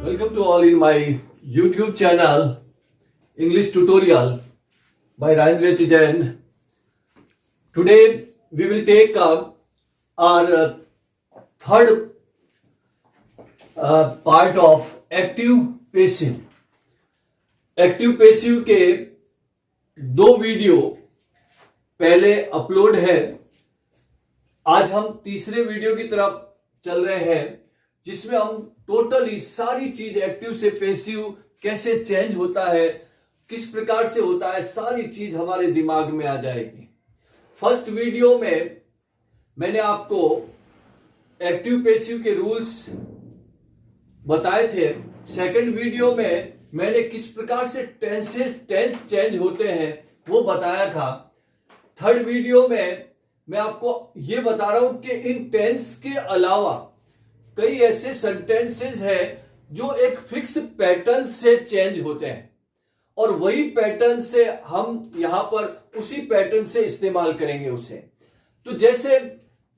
Welcome to all in my YouTube channel English tutorial by Rajendra Tijan. Today we will take up our third part of active passive. Active passive के दो video पहले upload है. आज हम तीसरे video की तरफ चल रहे हैं जिसमें हम टोटली सारी चीज एक्टिव से पैसिव कैसे चेंज होता है, किस प्रकार से होता है, सारी चीज हमारे दिमाग में आ जाएगी. फर्स्ट वीडियो में मैंने आपको एक्टिव पैसिव के रूल्स बताए थे. सेकंड वीडियो में मैंने किस प्रकार से टेंस चेंज होते हैं वो बताया था. थर्ड वीडियो में मैं आपको ये बता रहा हूं कि इन टेंस के अलावा कई ऐसे सेंटेंसेस हैं जो एक फिक्स पैटर्न से चेंज होते हैं और वही पैटर्न से हम यहां पर उसी पैटर्न से इस्तेमाल करेंगे उसे. तो जैसे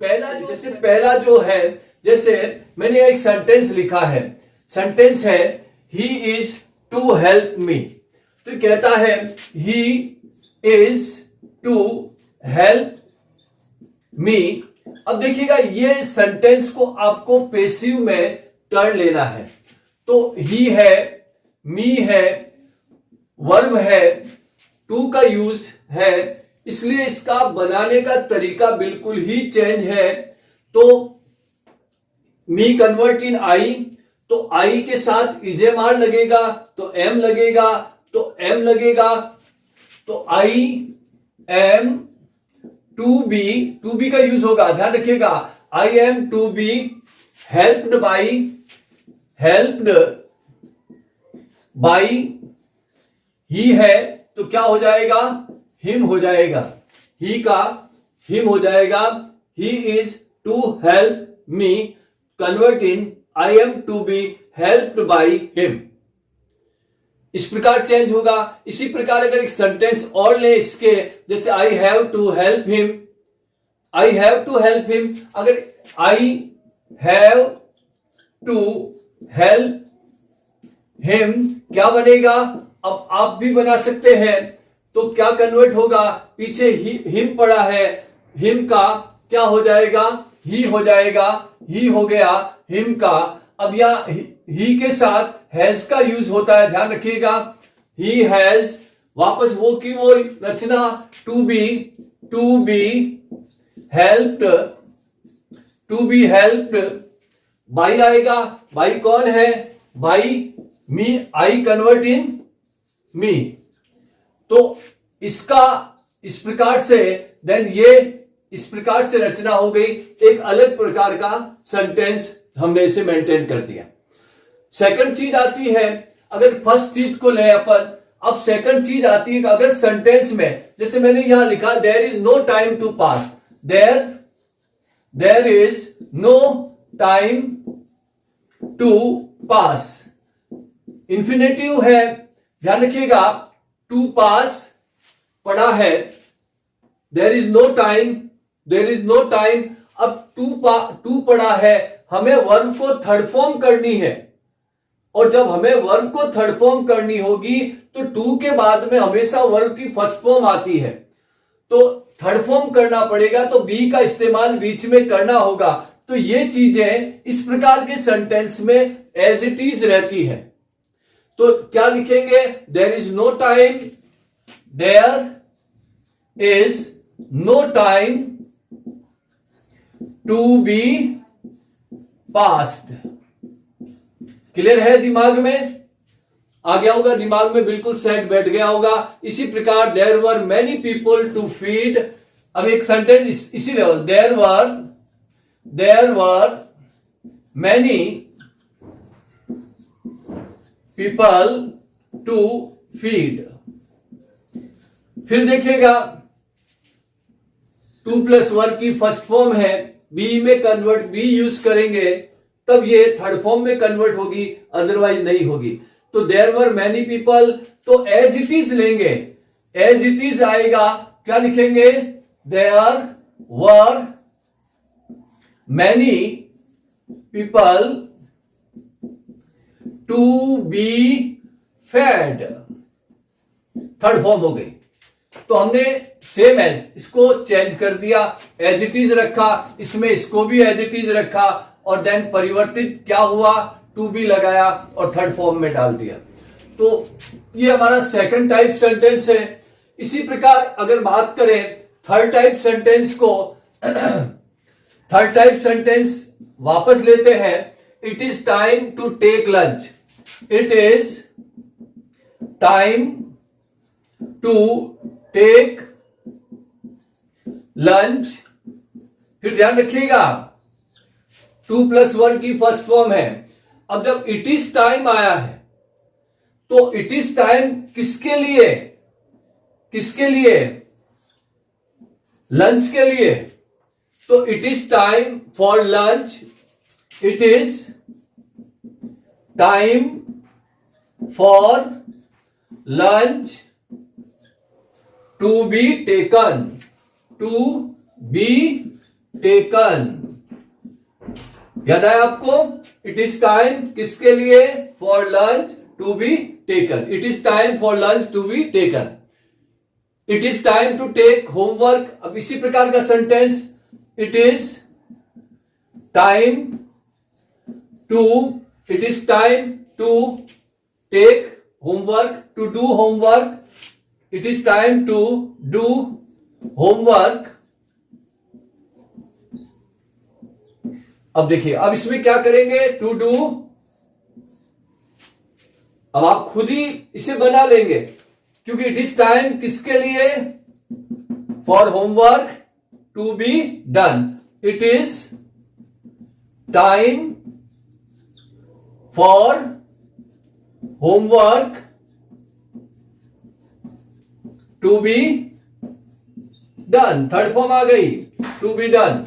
पहला जो है, जैसे मैंने एक सेंटेंस लिखा है. सेंटेंस है he is to help me. तो कहता है he is to help me. अब देखिएगा ये सेंटेंस को आपको पैसिव में टर्न लेना है. तो ही है, मी है, वर्ब है, टू का यूज है, इसलिए इसका बनाने का तरीका बिल्कुल ही चेंज है. तो मी कन्वर्ट इन आई, तो आई के साथ इजेमार लगेगा तो एम लगेगा, तो एम लगेगा तो आई एम टू बी का यूज होगा, ध्यान रखिएगा. I am to be helped by he है तो क्या हो जाएगा, हिम हो जाएगा. ही का हिम हो जाएगा. He is to help me convert in I am to be helped by him. इस प्रकार चेंज होगा. इसी प्रकार अगर एक सेंटेंस और ले इसके, जैसे I have to help him, I have to help him. अगर I have to help him क्या बनेगा, अब आप भी बना सकते हैं. तो क्या कन्वर्ट होगा, पीछे हिम पड़ा है, हिम का क्या हो जाएगा, ही हो जाएगा. ही हो गया हिम का. अब यहां ही के साथ हैज का यूज होता है, ध्यान रखिएगा. ही हैज, वापस वो की वो रचना टू बी हेल्प्ड बाई आएगा. बाई कौन है, by me, I convert in मी. तो इसका इस प्रकार से देन ये इस प्रकार से रचना हो गई. एक अलग प्रकार का सेंटेंस हमने इसे मेंटेन कर दिया. सेकंड चीज आती है, अगर फर्स्ट चीज को ले अपन, अब सेकंड चीज आती है अगर सेंटेंस में, जैसे मैंने यहां लिखा there is no time to pass. There is no time to pass. Infinitive है, ध्यान रखिएगा. टू पास पड़ा है, देयर इज नो टाइम. अब टू पड़ा है, हमें वर्ब को थर्ड फॉर्म करनी है और जब हमें वर्ब को थर्ड फॉर्म करनी होगी तो टू के बाद में हमेशा वर्ब की फर्स्ट फॉर्म आती है. तो थर्ड फॉर्म करना पड़ेगा, तो बी का इस्तेमाल बीच में करना होगा. तो ये चीजें इस प्रकार के सेंटेंस में एज इट इज रहती है. तो क्या लिखेंगे, there is no time to be passed. Clear है, दिमाग में आ गया होगा, दिमाग में बिल्कुल सेट बैठ गया होगा. इसी प्रकार there were many people to feed. अब एक सेंटेंस इसी level, there were many people to feed. फिर देखिएगा टू प्लस वर्ब की फर्स्ट फॉर्म है, बी में कन्वर्ट बी यूज करेंगे तब ये थर्ड फॉर्म में कन्वर्ट होगी, अदरवाइज नहीं होगी. तो देयर वर मैनी पीपल, तो एज इट इज लेंगे, एज इट इज आएगा. क्या लिखेंगे, there were many people to be fed, third form हो गई। तो हमने सेम एज इसको चेंज कर दिया, एज इट इज रखा, इसमें इसको भी एज इट इज रखा, और देन परिवर्तित क्या हुआ, टू बी लगाया और थर्ड फॉर्म में डाल दिया। तो ये हमारा सेकंड टाइप सेंटेंस है। इसी प्रकार अगर बात करें थर्ड टाइप सेंटेंस को, थर्ड टाइप सेंटेंस वापस लेते हैं। It is time to take lunch, it is time to take lunch. फिर ध्यान रखिएगा 2+1 की फर्स्ट फॉर्म है। अब जब इट इज टाइम आया है तो इट इज टाइम किसके लिए, किसके लिए, लंच के लिए। तो it is time for lunch, it is time for lunch to be taken, to be taken. याद आया आपको, इट इज टाइम किसके लिए, for lunch to be taken, it is time for lunch to be taken. It is time to take homework. अब इसी प्रकार का sentence, it is time to, it is time to take homework, to do homework, it is time to do homework. अब देखिए, अब इसमें क्या करेंगे, टू डू। अब आप खुद ही इसे बना लेंगे, क्योंकि इट इज टाइम किसके लिए, for homework to be done, it is time for homework to be done. Third form आ गई, टू बी डन।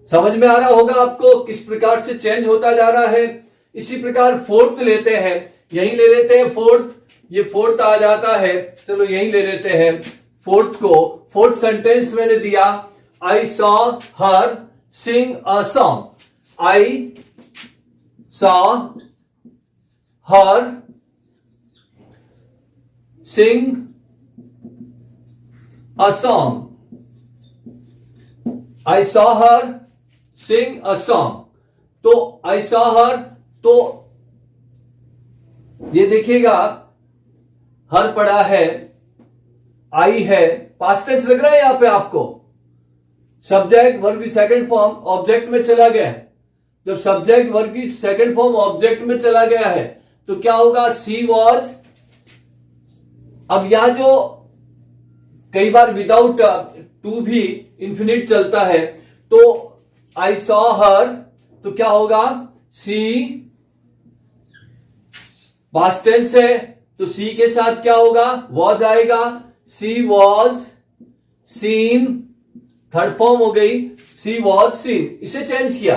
समझ में आ रहा होगा आपको किस प्रकार से चेंज होता जा रहा है। इसी प्रकार फोर्थ लेते हैं, यही ले लेते हैं फोर्थ, ये फोर्थ आ जाता है, चलो यही ले लेते हैं फोर्थ को। फोर्थ सेंटेंस मैंने दिया, I saw her sing a song, I saw her sing a song, I saw her sing a song. तो आई सॉ हर, तो ये देखिएगा हर पड़ा है, आई है, पास्ट टेंस लग रहा है यहां पे आपको, सब्जेक्ट वर्ब की सेकंड फॉर्म ऑब्जेक्ट में चला गया है। जब सब्जेक्ट वर्ब की सेकंड फॉर्म ऑब्जेक्ट में चला गया है तो क्या होगा, सी वॉज। अब यहां जो कई बार विदाउट टू भी इंफिनिट चलता है, तो आई सॉ हर, तो क्या होगा, सी, पास्ट टेंस है तो सी के साथ क्या होगा, वॉज आएगा, सी वॉज सीन, थर्ड फॉर्म हो गई, सी वॉज सीन। इसे चेंज किया,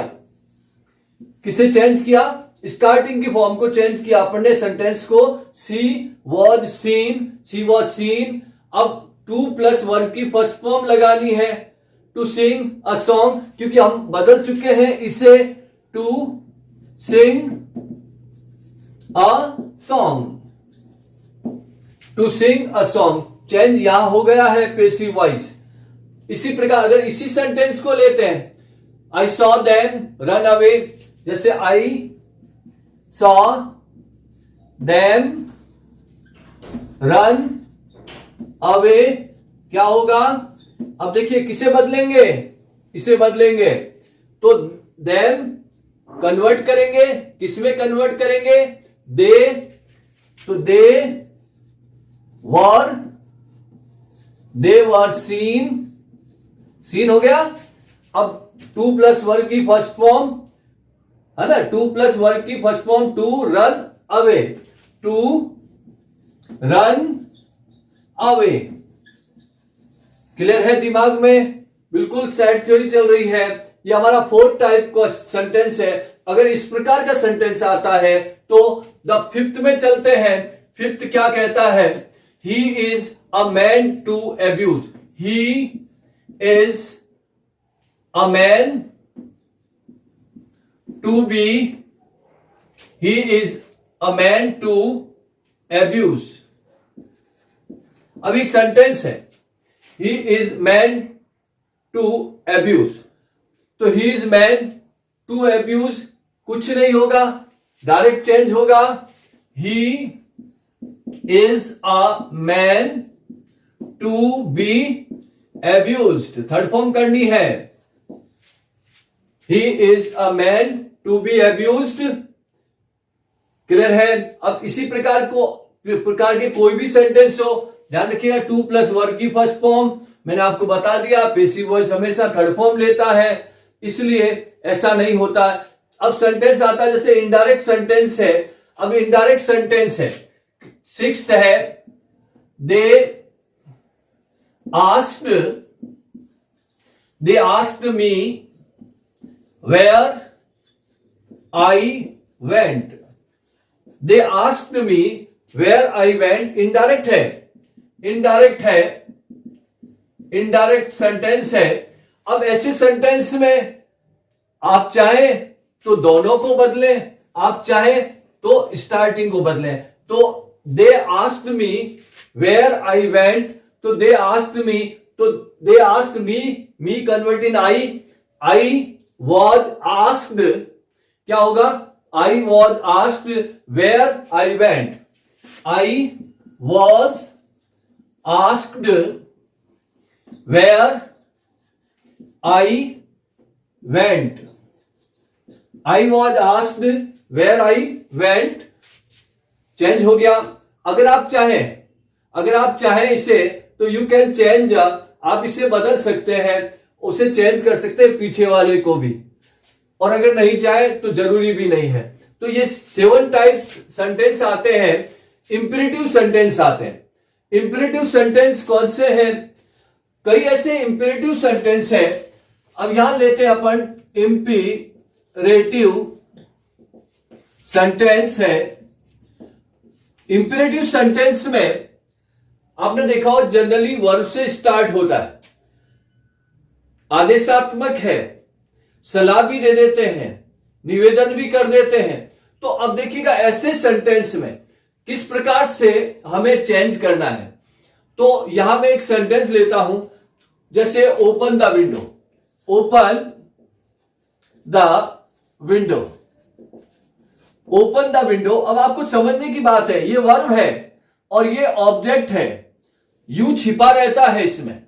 किसे चेंज किया, स्टार्टिंग की फॉर्म को चेंज किया अपन ने सेंटेंस को, she was seen, she was seen. अब 2+1 की फर्स्ट फॉर्म लगानी है, टू सिंग अ सॉन्ग, क्योंकि हम बदल चुके हैं इसे, to sing a song, to sing a song. Change यहां हो गया है पैसिव वॉइस। इसी प्रकार अगर इसी सेंटेंस को लेते हैं, I saw them run away, जैसे I saw them run away, क्या होगा, अब देखिए किसे बदलेंगे, इसे बदलेंगे, तो देम कन्वर्ट करेंगे, किसमें कन्वर्ट करेंगे, दे, तो दे वर सीन, सीन हो गया। अब 2+1 की फर्स्ट फॉर्म है ना, 2+1 की first form, to run away, to run away. Clear है दिमाग में, बिल्कुल सेट थ्योरी चल रही है। ये हमारा फोर्थ टाइप का सेंटेंस है। अगर इस प्रकार का सेंटेंस आता है तो द फिफ्थ में चलते हैं। फिफ्थ क्या कहता है, he is a man to abuse, he is a man to be he is a man to abuse. अब एक सेंटेंस है, he is man to abuse, तो he is man to abuse कुछ नहीं होगा, डायरेक्ट चेंज होगा, he is a man to be abused, third form करनी है, he is a man to be abused. Clear है? अब इसी प्रकार के कोई भी सेंटेंस हो, ध्यान रखिएगा टू प्लस वर्ब की फर्स्ट फॉर्म, मैंने आपको बता दिया पेसिव वॉइस हमेशा थर्ड फॉर्म लेता है, इसलिए ऐसा नहीं होता। अब सेंटेंस आता है जैसे इनडायरेक्ट सेंटेंस है। अब इनडायरेक्ट सेंटेंस है, सिक्स्थ है, they asked me where I went. They asked me where I went, indirect है, इनडायरेक्ट सेंटेंस है। अब ऐसे सेंटेंस में आप चाहे तो दोनों को बदलें, आप चाहे तो स्टार्टिंग को बदलें। तो they asked me where I went, तो दे आस्क्ड मी, तो they asked me convert in I was asked, क्या होगा? I was asked where I went, I was asked where I went, I was asked where I went, change हो गया। अगर आप चाहें इसे तो यू कैन चेंज, आप इसे बदल सकते हैं, उसे चेंज कर सकते हैं पीछे वाले को भी, और अगर नहीं चाहे तो जरूरी भी नहीं है। तो ये 7 टाइप सेंटेंस आते हैं, इंपेरेटिव सेंटेंस आते हैं। इंपेरेटिव सेंटेंस कौन से हैं? कई ऐसे इंपेरेटिव सेंटेंस हैं। अब यहां लेते हैं अपन इंपेरेटिव सेंटेंस है। इंपेरेटिव सेंटेंस में आपने देखा हो जनरली वर्ब से स्टार्ट होता है, आदेशात्मक है, सलाह भी दे देते हैं, निवेदन भी कर देते हैं। तो अब देखिएगा ऐसे सेंटेंस में किस प्रकार से हमें चेंज करना है। तो यहां मैं एक सेंटेंस लेता हूं, जैसे open the window, open the window, open the window. अब आपको समझने की बात है, ये वर्ब है और ये ऑब्जेक्ट है, यू छिपा रहता है इसमें।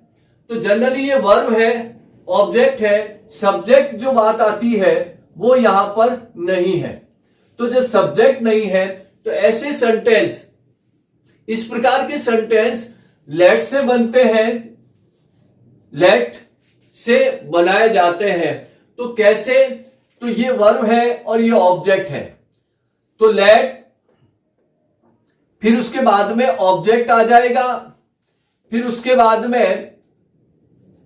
तो जनरली ये वर्ब है, ऑब्जेक्ट है, सब्जेक्ट जो बात आती है वो यहां पर नहीं है। तो जब सब्जेक्ट नहीं है तो ऐसे सेंटेंस, इस प्रकार के सेंटेंस लेट से बनते हैं, लेट से बनाए जाते हैं। तो कैसे? तो ये वर्ब है और ये ऑब्जेक्ट है, तो लेट, फिर उसके बाद में ऑब्जेक्ट आ जाएगा, फिर उसके बाद में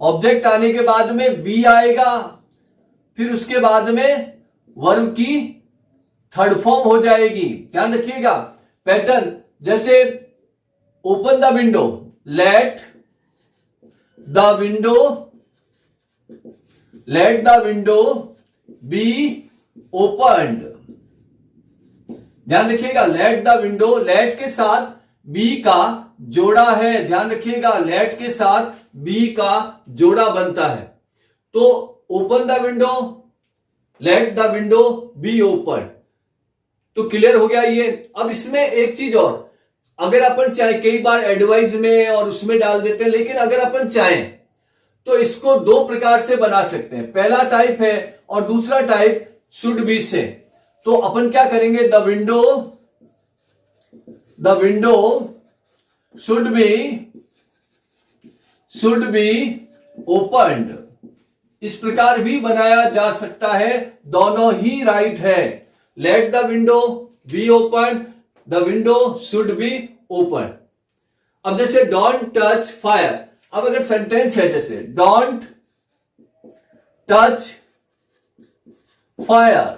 ऑब्जेक्ट आने के बाद में बी आएगा, फिर उसके बाद में वर्ब की थर्ड फॉर्म हो जाएगी। ध्यान रखिएगा पैटर्न, जैसे open the window, let the window be opened. ध्यान रखिएगा लेट द विंडो, लेट के साथ बी का जोड़ा है, ध्यान रखिएगा लेट के साथ बी का जोड़ा बनता है। तो open the window, let the window be open. तो क्लियर हो गया ये। अब इसमें एक चीज और, अगर अपन चाहे, कई बार एडवाइस में और उसमें डाल देते हैं, लेकिन अगर अपन चाहें तो इसको 2 प्रकार से बना सकते हैं। पहला टाइप है और दूसरा टाइप शुड बी से। तो अपन क्या करेंगे, the window should be opened, इस प्रकार भी बनाया जा सकता है, दोनों ही राइट है। Late the window be open, the window should be open. अब जैसे डोंट टच फायर, अब अगर सेंटेंस है जैसे डोंट टच फायर,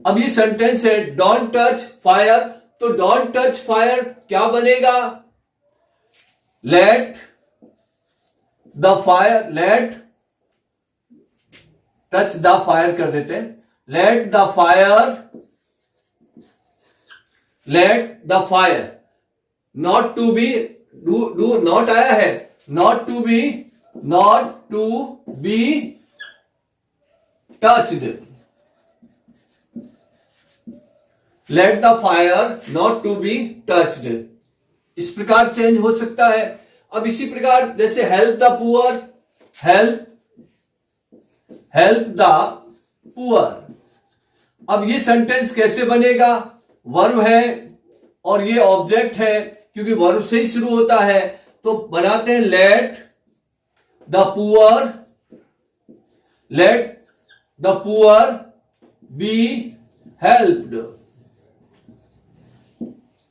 अब ये सेंटेंस है डोंट टच फायर, तो डोंट टच फायर क्या बनेगा, let the fire, let touch the fire कर देते हैं, let the fire let the fire, not to be, do not आया है, not to be touched, let the fire not to be touched, इस प्रकार change हो सकता है। अब इसी प्रकार जैसे help the poor, help the poor, अब ये सेंटेंस कैसे बनेगा, वर्ब है और ये ऑब्जेक्ट है, क्योंकि वर्ब से ही शुरू होता है, तो बनाते हैं let the poor be helped,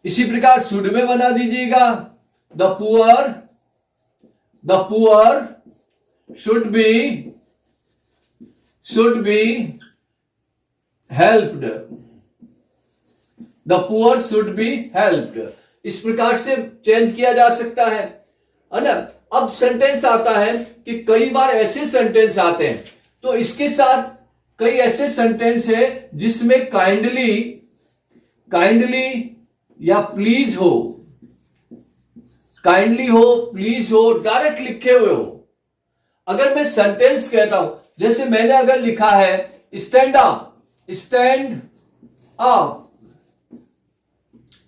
इसी प्रकार शुड में बना दीजिएगा, the poor should be helped, the poor should be helped, इस प्रकार से चेंज किया जा सकता है ना। अब सेंटेंस आता है कि कई बार ऐसे सेंटेंस आते हैं, तो इसके साथ कई ऐसे सेंटेंस है जिसमें काइंडली या प्लीज हो, काइंडली हो, प्लीज हो, डायरेक्ट लिखे हुए हो। अगर मैं सेंटेंस कहता हूं, जैसे मैंने अगर लिखा है स्टैंड अप,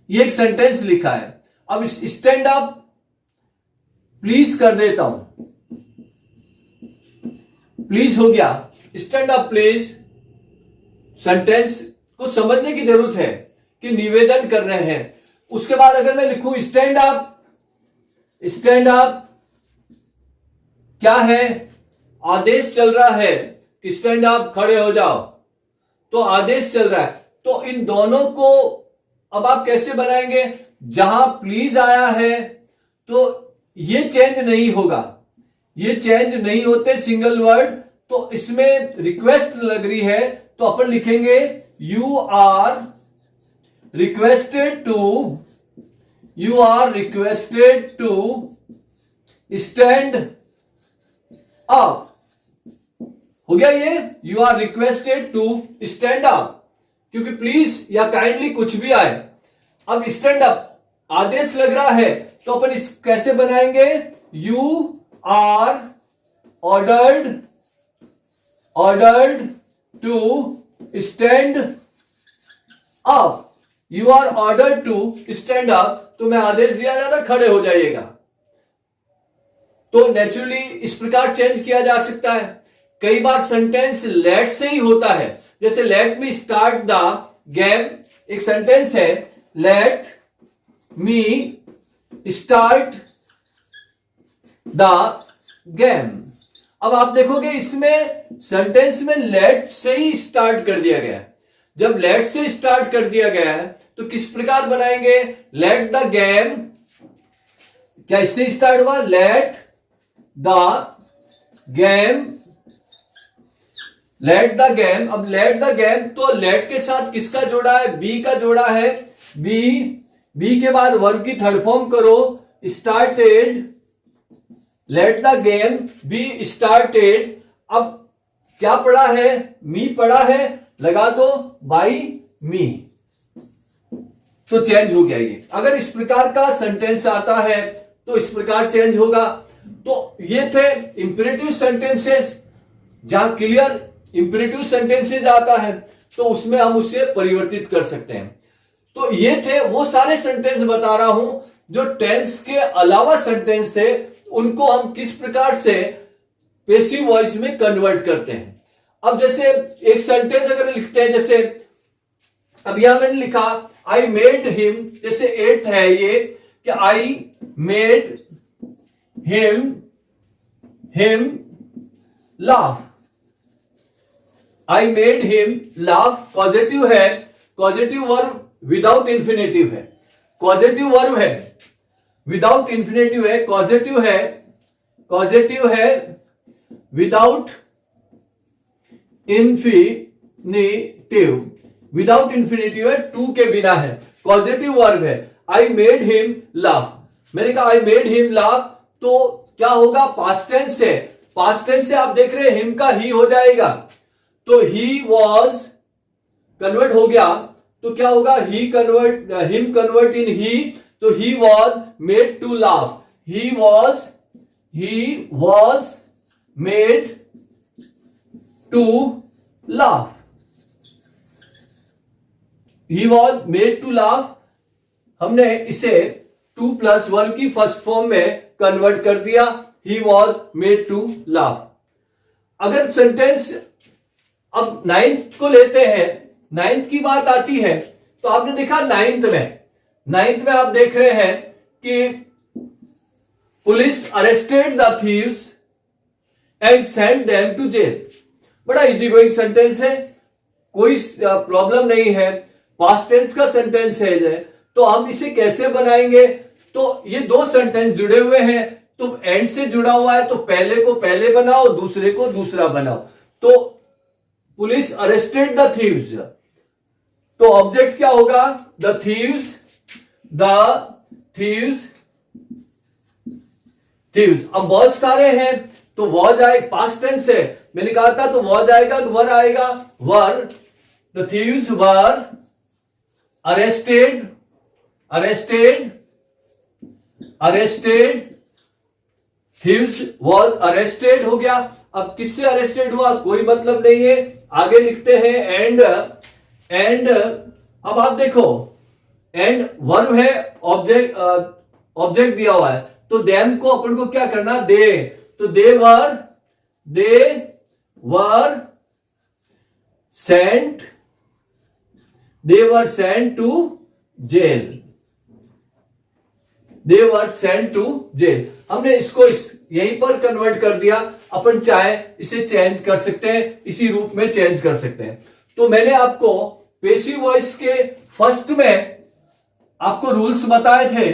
ये एक सेंटेंस लिखा है, अब स्टैंड अप प्लीज कर देता हूं, प्लीज हो गया, स्टैंड अप प्लीज, सेंटेंस को समझने की जरूरत है कि निवेदन कर रहे हैं। उसके बाद अगर मैं लिखूं स्टैंड अप क्या है, आदेश चल रहा है कि स्टैंड अप खड़े हो जाओ, तो आदेश चल रहा है, तो इन दोनों को अब आप कैसे बनाएंगे, जहां प्लीज आया है तो ये चेंज नहीं होगा, ये चेंज नहीं होते सिंगल वर्ड, तो इसमें रिक्वेस्ट लग रही है, तो अपन लिखेंगे you are requested to stand up, हो गया ये, you are requested to stand up, क्योंकि प्लीज या काइंडली कुछ भी आए। अब स्टैंड अप आदेश लग रहा है, तो अपन इस कैसे बनाएंगे, you are ordered to stand up, you are ordered to stand up, तो मैं आदेश दिया जाता खड़े हो जाइएगा, तो नेचुरली इस प्रकार चेंज किया जा सकता है। कई बार सेंटेंस लेट से ही होता है, जैसे let me start the game, एक सेंटेंस है, let me start the game. अब आप देखोगे इसमें सेंटेंस में लेट से ही स्टार्ट कर दिया गया है। जब लेट से स्टार्ट कर दिया गया है तो किस प्रकार बनाएंगे, लेट द गेम, क्या इससे स्टार्ट हुआ, let the game, let the game. अब लेट द गेम, तो लेट के साथ किसका जोड़ा है, बी का जोड़ा है, बी के बाद वर्ब की थर्ड फॉर्म करो, started, let the game be started. अब क्या पड़ा है, मी पड़ा है, लगा दो बाई मी, तो चेंज हो गया ये। अगर इस प्रकार का सेंटेंस आता है तो इस प्रकार चेंज होगा। तो ये थे इंपेरेटिव सेंटेंसेस, जहां क्लियर इंपेरेटिव सेंटेंसेस आता है तो उसमें हम उसे परिवर्तित कर सकते हैं। तो ये थे वो सारे सेंटेंस बता रहा हूं जो टेंस के अलावा सेंटेंस थे, उनको हम किस प्रकार से पैसिव वॉइस में कन्वर्ट करते हैं। अब जैसे एक सेंटेंस अगर लिखते हैं, जैसे अब यहां मैंने लिखा आई मेड हिम, जैसे एट है ये कि I made him laugh, I made him laugh positive है, पॉजिटिव वर्ब विदाउट इंफिनेटिव है, पॉजिटिव वर्ब है विदाउट इंफिनेटिव है, पॉजिटिव है विदाउट इंफिनिटिव, विदाउट इंफिनिटिव है, टू के बिना है, पॉजिटिव वर्ब है। आई मेड हिम लाफ, मैंने कहा आई मेड हिम लाफ, तो क्या होगा, पास्ट टेंस है, पास्ट टेंस से आप देख रहे हैं हिम का ही हो जाएगा, तो ही वॉज कन्वर्ट हो गया, तो तो क्या होगा, हिम कन्वर्ट इन ही, तो he was made to laugh, he was made to laugh, he was made to laugh. हमने इसे 2+1 की फर्स्ट फॉर्म में कन्वर्ट कर दिया, he was made to laugh. अगर सेंटेंस अब 9th को लेते हैं, 9th की बात आती है, तो आपने देखा 9th में आप देख रहे हैं कि police arrested the thieves and sent them to jail. बड़ा इजी गोइंग सेंटेंस है, कोई प्रॉब्लम नहीं है, पास्ट टेंस का सेंटेंस है, तो हम इसे कैसे बनाएंगे। तो ये दो सेंटेंस जुड़े हुए हैं, तो एंड से जुड़ा हुआ है, तो पहले को पहले बनाओ, दूसरे को दूसरा बनाओ। तो पुलिस अरेस्टेड द थीव्स, तो ऑब्जेक्ट क्या होगा, द थीव्स अब बहुत सारे हैं, तो वॉज आए, पास्ट टेंस है, मैंने कहा था, तो वॉज आएगा, वर आएगा, were, the thieves were arrested, thieves was arrested हो गया। अब किससे अरेस्टेड हुआ, कोई मतलब नहीं है, आगे लिखते हैं एंड अब आप देखो, एंड वर्ब है, ऑब्जेक्ट दिया हुआ है, तो देम को अपन को क्या करना, दे, तो they were sent to jail, they were sent to jail. हमने इसको यहीं पर कन्वर्ट कर दिया, अपन चाहे इसे चेंज कर सकते हैं, इसी रूप में चेंज कर सकते हैं। तो मैंने आपको पेसिव वॉइस के फर्स्ट में आपको रूल्स बताए थे,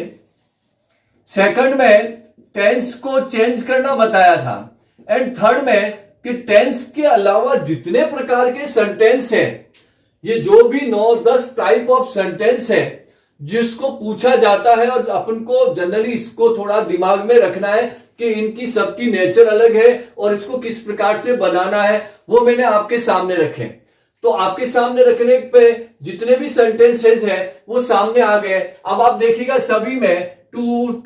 सेकंड में टेंस को चेंज करना बताया था, एंड थर्ड में कि टेंस के अलावा जितने प्रकार के सेंटेंस हैं, ये जो भी 9-10 टाइप ऑफ सेंटेंस है जिसको पूछा जाता है, और अपन को जनरली इसको थोड़ा दिमाग में रखना है कि इनकी सबकी नेचर अलग है और इसको किस प्रकार से बनाना है, वो मैंने आपके सामने रखे। तो आपके सामने रखने पे जितने भी सेंटेंसेस हैं वो सामने आ गए। अब आप देखिएगा सभी में टू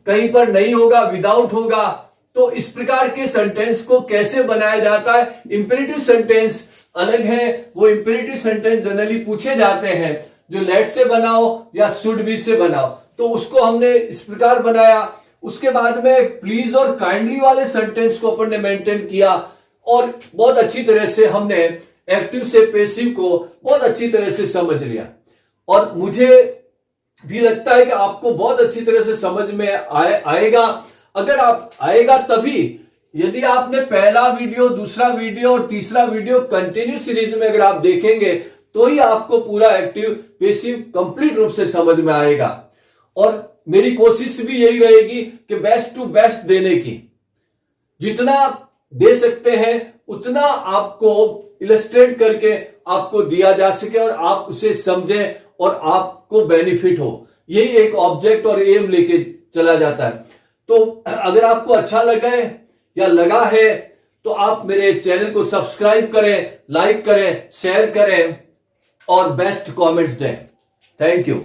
कहीं पर नहीं होगा, विदाउट होगा। तो इस प्रकार के सेंटेंस को कैसे बनाया जाता है, इंपेरेटिव सेंटेंस अलग है, वो इंपेरेटिव सेंटेंस जनरली पूछे जाते हैं, जो लेट से बनाओ या शुड बी से बनाओ, तो उसको हमने इस प्रकार बनाया। उसके बाद में प्लीज और काइंडली वाले सेंटेंस को अपन ने मेंटेन किया, और बहुत अच्छी तरह से हमने एक्टिव से पेसिव को बहुत अच्छी तरह से समझ लिया। और मुझे भी लगता है कि आपको बहुत अच्छी तरह से समझ में आएगा। अगर आप आएगा तभी, यदि आपने पहला वीडियो, दूसरा वीडियो और तीसरा वीडियो कंटिन्यू सीरीज में अगर आप देखेंगे तो ही आपको पूरा एक्टिव पेसिव कंप्लीट रूप से समझ में आएगा। और मेरी कोशिश भी यही रहेगी कि बेस्ट टू बेस्ट देने की, जितना दे सकते हैं उतना आपको इलस्ट्रेट करके आपको दिया जा सके और आप उसे समझें और आपको बेनिफिट हो। यही एक ऑब्जेक्ट और एम लेके चला जाता है। तो अगर आपको अच्छा लगा है या लगा है तो आप मेरे चैनल को सब्सक्राइब करें, लाइक करें, शेयर करें और बेस्ट कमेंट्स दें। Thank you.